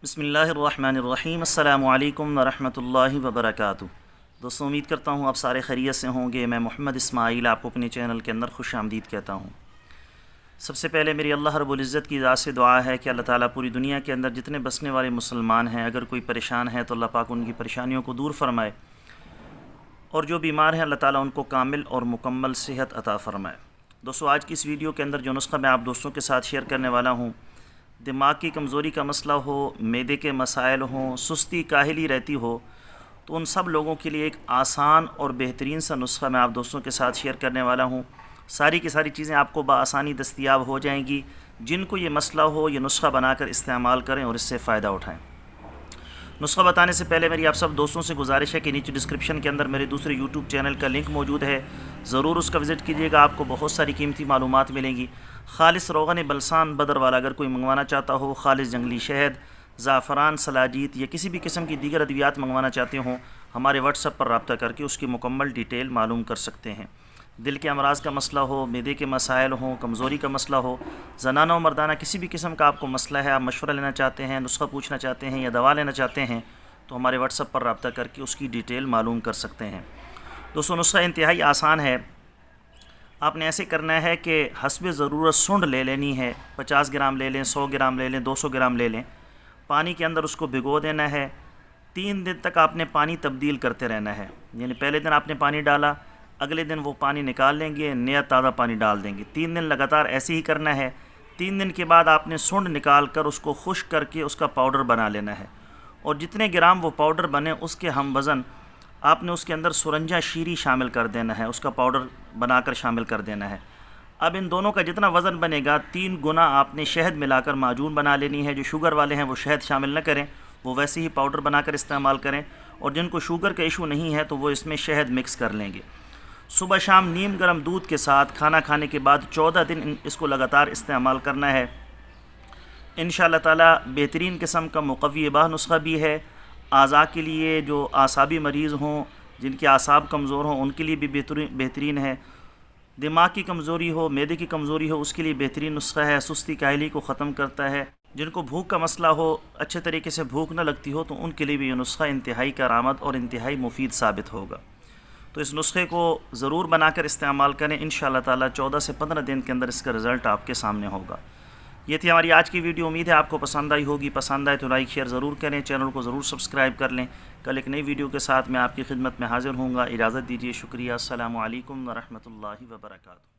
بسم اللہ الرحمن الرحیم۔ السلام علیکم ورحمۃ اللہ وبرکاتہ۔ دوستوں، امید کرتا ہوں آپ سارے خیریت سے ہوں گے۔ میں محمد اسماعیل آپ کو اپنے چینل کے اندر خوش آمدید کہتا ہوں۔ سب سے پہلے میری اللہ رب العزت کی ذات سے دعا ہے کہ اللہ تعالیٰ پوری دنیا کے اندر جتنے بسنے والے مسلمان ہیں، اگر کوئی پریشان ہے تو اللہ پاک ان کی پریشانیوں کو دور فرمائے، اور جو بیمار ہیں اللہ تعالیٰ ان کو کامل اور مکمل صحت عطا فرمائے۔ دوستوں، آج کی اس ویڈیو کے اندر جو نسخہ میں آپ دوستوں کے ساتھ شیئر کرنے والا ہوں، دماغ کی کمزوری کا مسئلہ ہو، معدے کے مسائل ہوں، سستی کاہلی رہتی ہو، تو ان سب لوگوں کے لیے ایک آسان اور بہترین سا نسخہ میں آپ دوستوں کے ساتھ شیئر کرنے والا ہوں۔ ساری کی ساری چیزیں آپ کو بآسانی دستیاب ہو جائیں گی۔ جن کو یہ مسئلہ ہو، یہ نسخہ بنا کر استعمال کریں اور اس سے فائدہ اٹھائیں۔ نسخہ بتانے سے پہلے میری آپ سب دوستوں سے گزارش ہے کہ نیچے ڈسکرپشن کے اندر میرے دوسرے یوٹیوب چینل کا لنک موجود ہے، ضرور اس کا وزٹ کیجیے گا۔ آپ کو بہت ساری قیمتی معلومات ملیں گی۔ خالص روغن بلسان بدر والا اگر کوئی منگوانا چاہتا ہو، خالص جنگلی شہد، زعفران، سلاجیت یا کسی بھی قسم کی دیگر ادویات منگوانا چاہتے ہوں، ہمارے واٹس ایپ پر رابطہ کر کے اس کی مکمل ڈیٹیل معلوم کر سکتے ہیں۔ دل کے امراض کا مسئلہ ہو، معدے کے مسائل ہوں، کمزوری کا مسئلہ ہو، زنانہ و مردانہ کسی بھی قسم کا آپ کو مسئلہ ہے، آپ مشورہ لینا چاہتے ہیں، نسخہ پوچھنا چاہتے ہیں یا دوا لینا چاہتے ہیں، تو ہمارے واٹس ایپ پر رابطہ کر کے اس کی ڈیٹیل معلوم کر سکتے ہیں۔ دوستوں، نسخہ انتہائی آسان ہے۔ آپ نے ایسے کرنا ہے کہ حسب ضرورت سونڈ لے لینی ہے۔ 50 گرام لے لیں، 100 گرام لے لیں، 200 گرام لے لیں۔ پانی کے اندر اس کو بھگو دینا ہے۔ 3 دن تک آپ نے پانی تبدیل کرتے رہنا ہے، یعنی پہلے دن آپ نے پانی ڈالا، اگلے دن وہ پانی نکال لیں گے، نیا تازہ پانی ڈال دیں گے۔ 3 دن لگاتار ایسے ہی کرنا ہے۔ 3 دن کے بعد آپ نے سونڈ نکال کر اس کو خشک کر کے اس کا پاؤڈر بنا لینا ہے، اور جتنے گرام وہ پاؤڈر بنے اس کے ہم وزن آپ نے اس کے اندر سرنجہ شیری شامل کر دینا ہے، اس کا پاؤڈر بنا کر شامل کر دینا ہے۔ اب ان دونوں کا جتنا وزن بنے گا، 3 گنا آپ نے شہد ملا کر معجون بنا لینی ہے۔ جو شوگر والے ہیں وہ شہد شامل نہ کریں، وہ ویسے ہی پاؤڈر بنا کر استعمال کریں، اور جن کو شوگر کا ایشو نہیں ہے تو وہ اس میں شہد مکس کر لیں گے۔ صبح شام نیم گرم دودھ کے ساتھ کھانا کھانے کے بعد 14 دن اس کو لگاتار استعمال کرنا ہے۔ انشاءاللہ تعالی بہترین قسم کا مقوی باہ نسخہ بھی ہے۔ اعضاء کے لیے جو اعصابی مریض ہوں، جن کے اعصاب کمزور ہوں، ان کے لیے بھی بہترین ہے۔ دماغ کی کمزوری ہو، معدے کی کمزوری ہو، اس کے لیے بہترین نسخہ ہے۔ سستی کاہلی کو ختم کرتا ہے۔ جن کو بھوک کا مسئلہ ہو، اچھے طریقے سے بھوک نہ لگتی ہو، تو ان کے لیے بھی یہ نسخہ انتہائی کارآمد اور انتہائی مفید ثابت ہوگا۔ تو اس نسخے کو ضرور بنا کر استعمال کریں۔ انشاءاللہ تعالی 14 سے 15 دن کے اندر اس کا رزلٹ آپ کے سامنے ہوگا۔ یہ تھی ہماری آج کی ویڈیو۔ امید ہے آپ کو پسند آئی ہوگی۔ پسند آئے تو لائک شیئر ضرور کریں، چینل کو ضرور سبسکرائب کر لیں۔ کل ایک نئی ویڈیو کے ساتھ میں آپ کی خدمت میں حاضر ہوں گا۔ اجازت دیجیے، شکریہ۔ السلام علیکم ورحمۃ اللہ وبرکاتہ۔